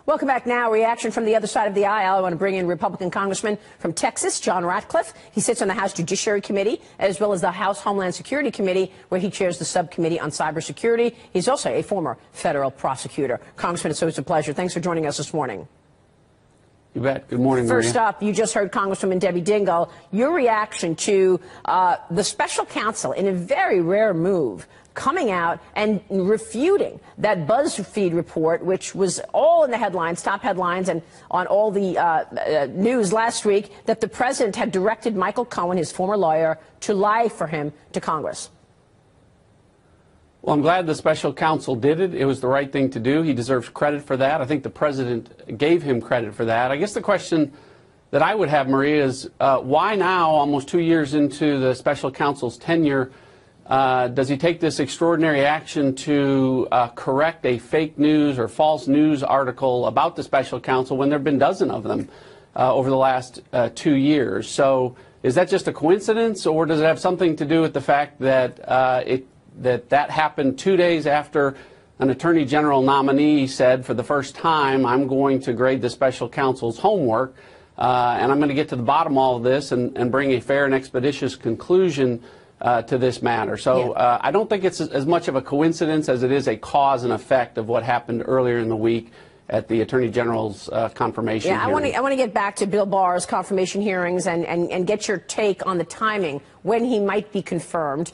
Welcome back now. Reaction from the other side of the aisle. I want to bring in Republican Congressman from Texas, John Ratcliffe. He sits on the House Judiciary Committee as well as the House Homeland Security Committee, where he chairs the subcommittee on cybersecurity. He's also a former federal prosecutor. Congressman, it's always a pleasure. Thanks for joining us this morning. You bet. Good morning, Maria. First up, you just heard Congresswoman Debbie Dingell. Your reaction to the special counsel, in a very rare move, coming out and refuting that BuzzFeed report, which was all in the headlines, top headlines, and on all the news last week, that the president had directed Michael Cohen, his former lawyer, to lie for him to Congress. Well, I'm glad the special counsel did it. It was the right thing to do. He deserves credit for that. I think the president gave him credit for that. I guess the question that I would have, Maria, is why now, almost 2 years into the special counsel's tenure, does he take this extraordinary action to correct a fake news or false news article about the special counsel when there have been dozens of them over the last 2 years? So is that just a coincidence, or does it have something to do with the fact that that happened 2 days after an attorney general nominee said for the first time, I'm going to grade the special counsel's homework and I'm going to get to the bottom of all of this and bring a fair and expeditious conclusion to this matter. So I don't think it's as much of a coincidence as it is a cause and effect of what happened earlier in the week at the Attorney General's confirmation hearing. I want to get back to Bill Barr's confirmation hearings and get your take on the timing, when he might be confirmed.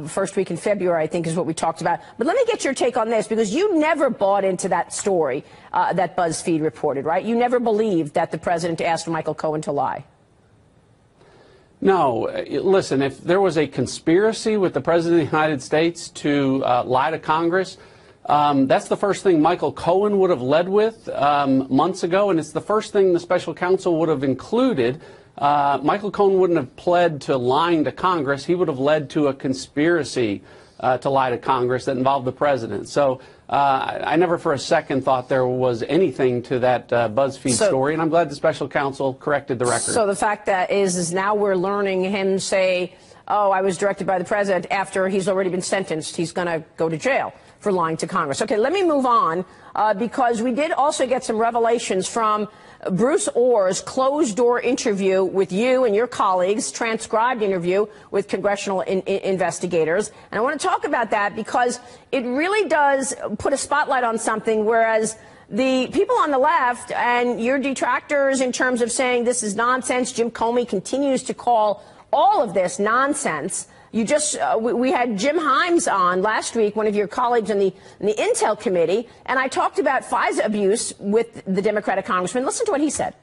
First week in February, I think, is what we talked about. But let me get your take on this, because you never bought into that story that BuzzFeed reported, right? You never believed that the president asked Michael Cohen to lie. No. Listen, if there was a conspiracy with the President of the United States to lie to Congress, that's the first thing Michael Cohen would have led with months ago, and it's the first thing the special counsel would have included. Michael Cohen wouldn't have pled to lying to Congress. He would have led to a conspiracy to lie to Congress that involved the president. So I never for a second thought there was anything to that BuzzFeed story, and I'm glad the special counsel corrected the record. So the fact that is now we're learning him say, oh, I was directed by the president, after he's already been sentenced. He's going to go to jail for lying to Congress. Okay, let me move on, because we did also get some revelations from Bruce Ohr's closed-door interview with you and your colleagues, transcribed interview with congressional investigators. And I want to talk about that because it really does put a spotlight on something, whereas the people on the left and your detractors in terms of saying this is nonsense, Jim Comey continues to call all of this nonsense. You just we had Jim Himes on last week, one of your colleagues in the Intel Committee, and I talked about FISA abuse with the Democratic congressman. Listen to what he said.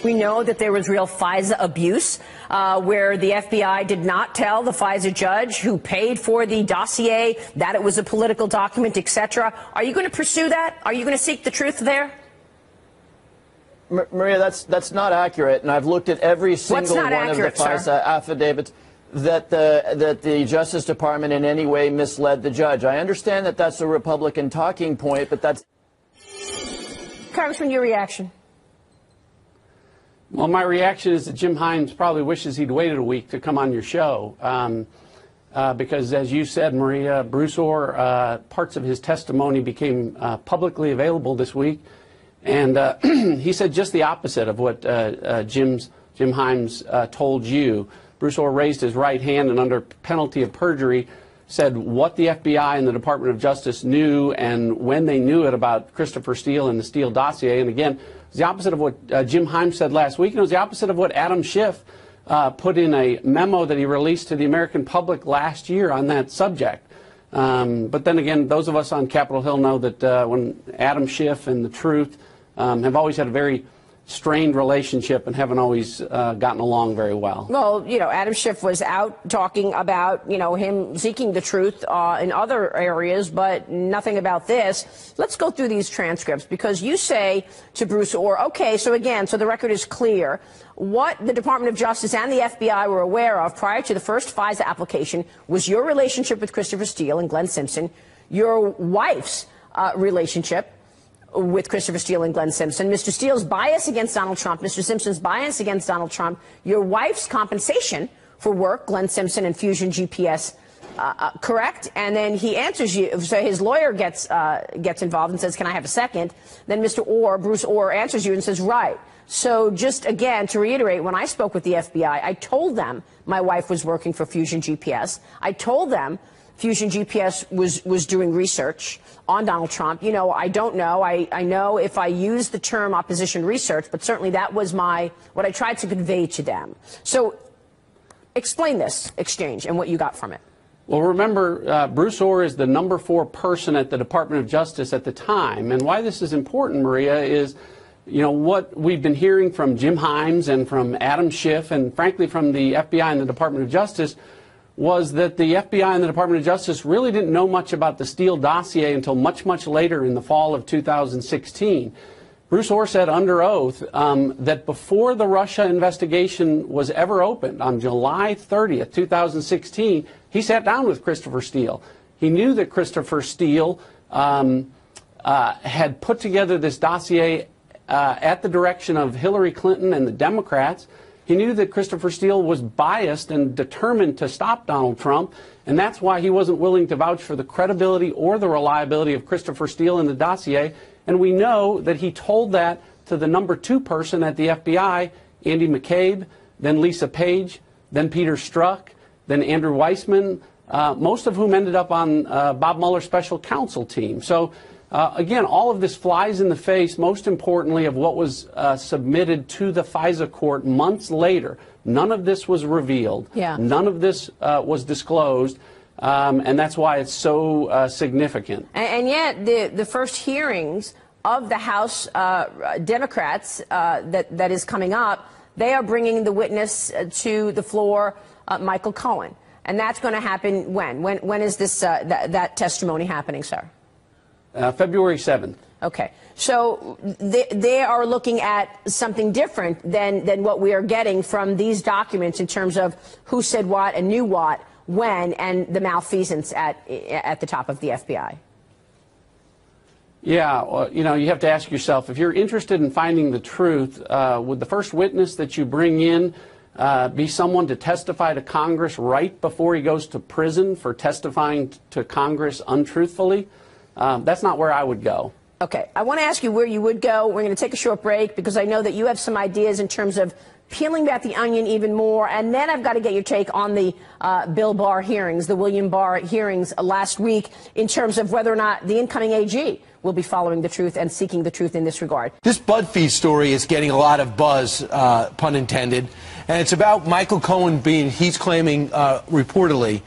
We know that there was real FISA abuse, where the FBI did not tell the FISA judge who paid for the dossier that it was a political document, etc. Are you going to pursue that? Are you going to seek the truth there? Maria, that's not accurate, and I've looked at every single one of the FISA affidavits that the Justice Department in any way misled the judge. I understand that that's a Republican talking point, but that's... Congressman, your reaction? Well, my reaction is that Jim Himes probably wishes he'd waited a week to come on your show, because, as you said, Maria, Bruce Ohr, parts of his testimony became publicly available this week. And he said just the opposite of what Jim Himes told you. Bruce Ohr raised his right hand and, under penalty of perjury, said what the FBI and the Department of Justice knew and when they knew it about Christopher Steele and the Steele dossier. And again, it was the opposite of what Jim Himes said last week, and it was the opposite of what Adam Schiff put in a memo that he released to the American public last year on that subject. But then again, those of us on Capitol Hill know that when Adam Schiff and the truth have always had a very strained relationship and haven't always gotten along very well. Well, you know, Adam Schiff was out talking about, you know, him seeking the truth in other areas, but nothing about this. Let's go through these transcripts, because you say to Bruce Ohr, okay, so again, so the record is clear, what the Department of Justice and the FBI were aware of prior to the first FISA application was your relationship with Christopher Steele and Glenn Simpson, your wife's relationship with Christopher Steele and Glenn Simpson, Mr. Steele's bias against Donald Trump, Mr. Simpson's bias against Donald Trump, your wife's compensation for work, Glenn Simpson and Fusion GPS correct? And then he answers you. So his lawyer gets involved and says, can I have a second? Then Mr. Orr, Bruce Orr, answers you and says, right. So just again, to reiterate, when I spoke with the FBI, I told them my wife was working for Fusion GPS. I told them Fusion GPS was doing research on Donald Trump. You know, I don't know. I know if I use the term opposition research, but certainly that was what I tried to convey to them. So explain this exchange and what you got from it. Well, remember, Bruce Orr is the #4 person at the Department of Justice at the time. And why this is important, Maria, is, you know, what we've been hearing from Jim Himes and from Adam Schiff and, frankly, from the FBI and the Department of Justice was that the FBI and the Department of Justice really didn't know much about the Steele dossier until much, much later in the fall of 2016. Bruce Orr said under oath that before the Russia investigation was ever opened on July 30th, 2016, he sat down with Christopher Steele. He knew that Christopher Steele had put together this dossier at the direction of Hillary Clinton and the Democrats. He knew that Christopher Steele was biased and determined to stop Donald Trump, and that's why he wasn't willing to vouch for the credibility or the reliability of Christopher Steele in the dossier. And we know that he told that to the #2 person at the FBI, Andy McCabe, then Lisa Page, then Peter Strzok, then Andrew Weissman, most of whom ended up on Bob Mueller's special counsel team. So, again, all of this flies in the face, most importantly, of what was submitted to the FISA court months later. None of this was revealed. Yeah. None of this was disclosed. And that's why it's so significant. And yet, the first hearings of the House Democrats that is coming up, they are bringing the witness to the floor, Michael Cohen. And that's going to happen when? When is this that testimony happening, sir? February 7th. Okay. So they are looking at something different than what we are getting from these documents in terms of who said what and knew what, when, and the malfeasance at the top of the FBI. Yeah, well, you know, you have to ask yourself, if you're interested in finding the truth, would the first witness that you bring in be someone to testify to Congress right before he goes to prison for testifying to Congress untruthfully? That's not where I would go. Okay. I want to ask you where you would go. We're going to take a short break because I know that you have some ideas in terms of peeling back the onion even more. And then I've got to get your take on the Bill Barr hearings, the William Barr hearings last week, in terms of whether or not the incoming AG will be following the truth and seeking the truth in this regard. This BuzzFeed story is getting a lot of buzz, pun intended. And it's about Michael Cohen he's claiming reportedly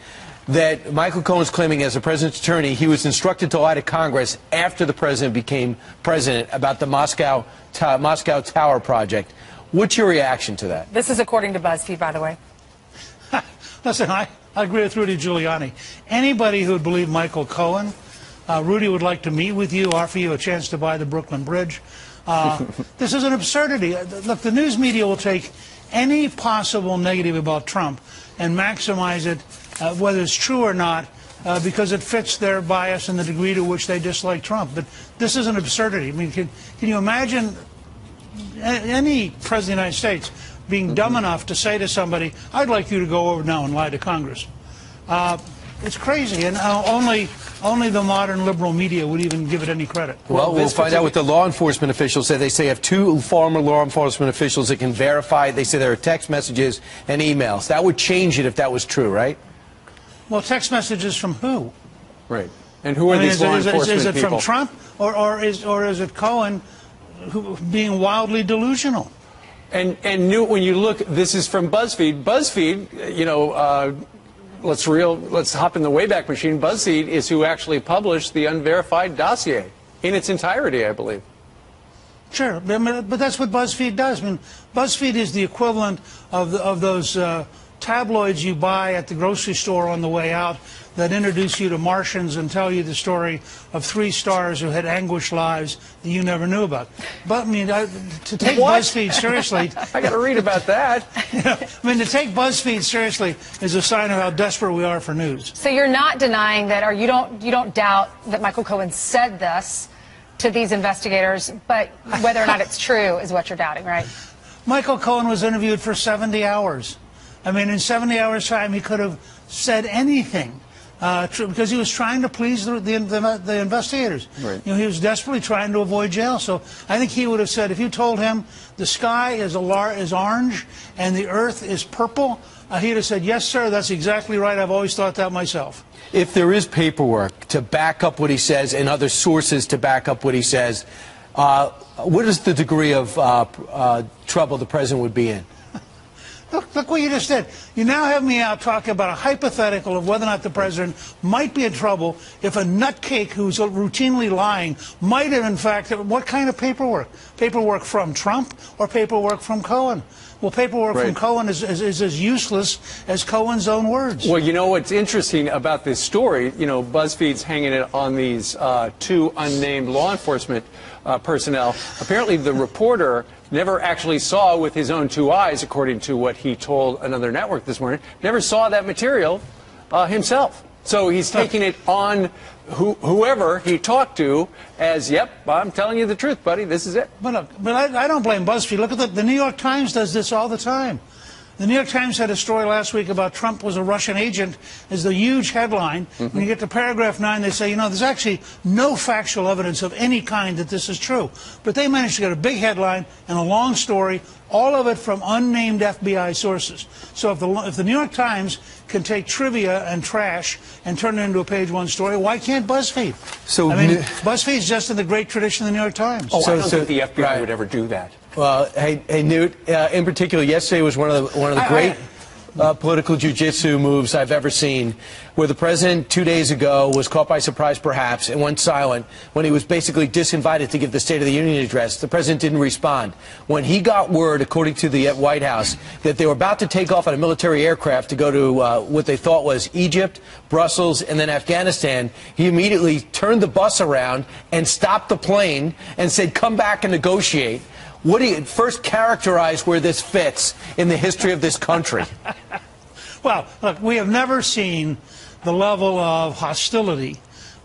that Michael Cohen's claiming as a president's attorney he was instructed to lie to Congress after the president became president about the Moscow Tower project. What's your reaction to that? This is according to BuzzFeed, by the way. Listen, I agree with Rudy Giuliani. Anybody who would believe Michael Cohen, Rudy would like to meet with you, offer you a chance to buy the Brooklyn Bridge. This is an absurdity. Look, the news media will take any possible negative about Trump and maximize it, whether it's true or not, because it fits their bias and the degree to which they dislike Trump. But this is an absurdity. I mean, can you imagine any president of the United States being dumb enough to say to somebody, I'd like you to go over now and lie to Congress? It's crazy, and only the modern liberal media would even give it any credit. Well, we'll find out what the law enforcement officials say. They say have 2 former law enforcement officials that can verify. They say there are text messages and emails. That would change it if that was true, right? Well, text messages from who? Right. And who are these law enforcement people? Is it from Trump, or is it Cohen being wildly delusional? And when you look, this is from BuzzFeed. BuzzFeed, you know, let's hop in the Wayback Machine. BuzzFeed is who actually published the unverified dossier in its entirety, I believe. Sure, but that's what BuzzFeed does. I mean, BuzzFeed is the equivalent of those tabloids you buy at the grocery store on the way out that introduce you to Martians and tell you the story of 3 stars who had anguished lives that you never knew about. But I mean, to take BuzzFeed seriously, I got to read about that. I mean, to take BuzzFeed seriously is a sign of how desperate we are for news. So you're not denying that, or you don't doubt that Michael Cohen said this to these investigators, but whether or not it's true is what you're doubting, right? Michael Cohen was interviewed for 70 hours. I mean, in 70 hours' time, he could have said anything. because he was trying to please the investigators. Right. You know, he was desperately trying to avoid jail. So I think he would have said, if you told him the sky is orange and the earth is purple, he'd have said, yes, sir, that's exactly right. I've always thought that myself. If there is paperwork to back up what he says and other sources to back up what he says, what is the degree of trouble the president would be in? Look what you just did. You now have me out talking about a hypothetical of whether or not the president might be in trouble if a nutcake who's routinely lying might have, in fact, what kind of paperwork? Paperwork from Trump or paperwork from Cohen? Well, paperwork from Cohen is as useless as Cohen's own words. Well, you know what's interesting about this story, you know, BuzzFeed's hanging it on these two unnamed law enforcement personnel. Apparently the reporter never actually saw with his own two eyes, according to what he told another network this morning, never saw that material himself. So he's taking it on whoever he talked to as, yep, I'm telling you the truth, buddy, this is it. But look, I don't blame BuzzFeed. Look at the New York Times does this all the time. The New York Times had a story last week about Trump was a Russian agent, is the huge headline. When you get to paragraph 9, they say, you know, there's actually no factual evidence of any kind that this is true. But they managed to get a big headline and a long story, all of it from unnamed FBI sources. So if the New York Times can take trivia and trash and turn it into a page-one story, why can't BuzzFeed? So I mean, BuzzFeed's just in the great tradition of the New York Times. Oh, I don't think the FBI would ever do that. Well, hey, Newt, in particular, yesterday was one of the great political jiu-jitsu moves I've ever seen, where the president 2 days ago was caught by surprise, perhaps, and went silent when he was basically disinvited to give the State of the Union address. The president didn't respond. When he got word, according to the White House, that they were about to take off on a military aircraft to go to what they thought was Egypt, Brussels, and then Afghanistan, he immediately turned the bus around and stopped the plane and said, come back and negotiate. What do you first characterize where this fits in the history of this country? Well, look, we have never seen the level of hostility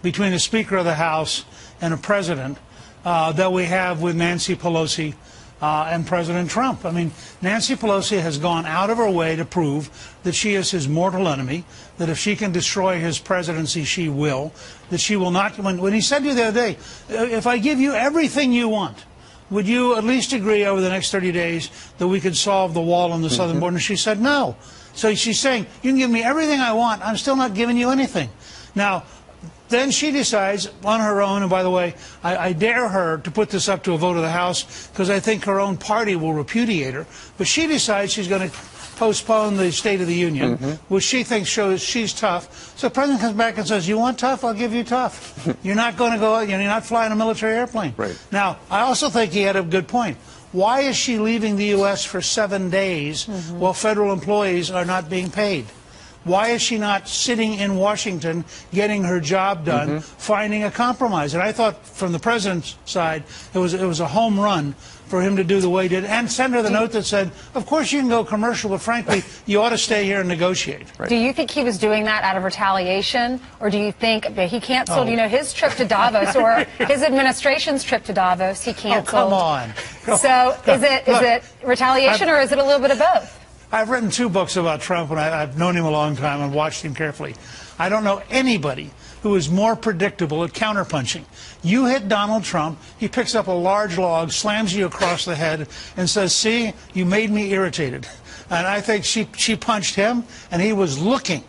between the Speaker of the House and a president that we have with Nancy Pelosi and President Trump. I mean, Nancy Pelosi has gone out of her way to prove that she is his mortal enemy, that if she can destroy his presidency, she will, that she will not. When he said to you the other day, if I give you everything you want, would you at least agree over the next 30 days that we could solve the wall on the southern border? And she said no. So she's saying, you can give me everything I want, I'm still not giving you anything. Now, then she decides on her own, and by the way, I dare her to put this up to a vote of the House because I think her own party will repudiate her, but she decides she's going to postpone the State of the Union, which she thinks shows she's tough. So the president comes back and says, you want tough? I'll give you tough. You're not going to go, you're not flying a military airplane. Right. Now, I also think he had a good point. Why is she leaving the U.S. for 7 days while federal employees are not being paid? Why is she not sitting in Washington getting her job done, finding a compromise? And I thought from the president's side, it was a home run for him to do the way he did, and send her the note that said, of course you can go commercial, but frankly, you ought to stay here and negotiate. Right. Do you think he was doing that out of retaliation, or do you think that he canceled, you know, his trip to Davos, or his administration's trip to Davos, he canceled? Oh, come on. So is it retaliation, or is it a little bit of both? I've written 2 books about Trump, and I've known him a long time and watched him carefully. I don't know anybody who is more predictable at counterpunching. You hit Donald Trump, he picks up a large log, slams you across the head, and says, see, you made me irritated. And I think she punched him, and he was looking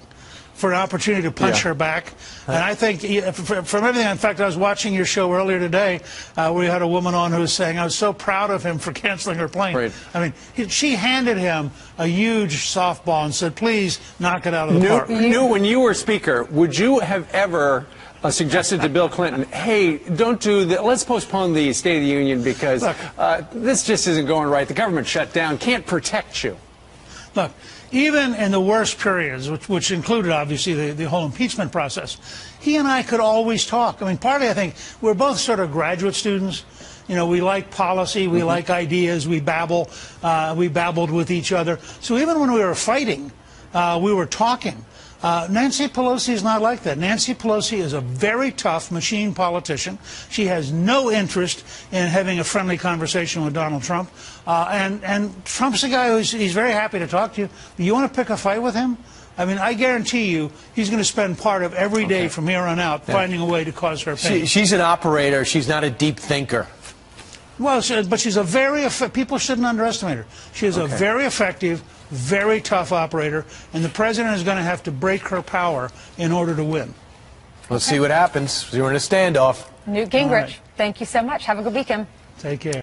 for an opportunity to punch her back. And I think, from everything, in fact, I was watching your show earlier today where you had a woman on who was saying, I was so proud of him for canceling her plane. Right. I mean, she handed him a huge softball and said, please knock it out of the park. Newt, when you were Speaker, would you have ever suggested to Bill Clinton, hey, don't do that, let's postpone the State of the Union because this just isn't going right, the government shut down, can't protect you? Look, even in the worst periods, which included, obviously, the whole impeachment process, he and I could always talk. I mean, partly, I think, we're both sort of graduate students. You know, we like policy, we like ideas, we babble, we babbled with each other. So even when we were fighting, we were talking. Nancy Pelosi is not like that. Nancy Pelosi is a very tough machine politician. She has no interest in having a friendly conversation with Donald Trump. And Trump's a guy he's very happy to talk to you. You want to pick a fight with him? I mean, I guarantee you he's going to spend part of every day from here on out finding a way to cause her pain. She's an operator. She's not a deep thinker. Well, but she's a very people shouldn't underestimate her. She is a very effective, very tough operator, and the president is going to have to break her power in order to win. Let's see what happens. We're in a standoff. Newt Gingrich, thank you so much. Have a good weekend. Take care.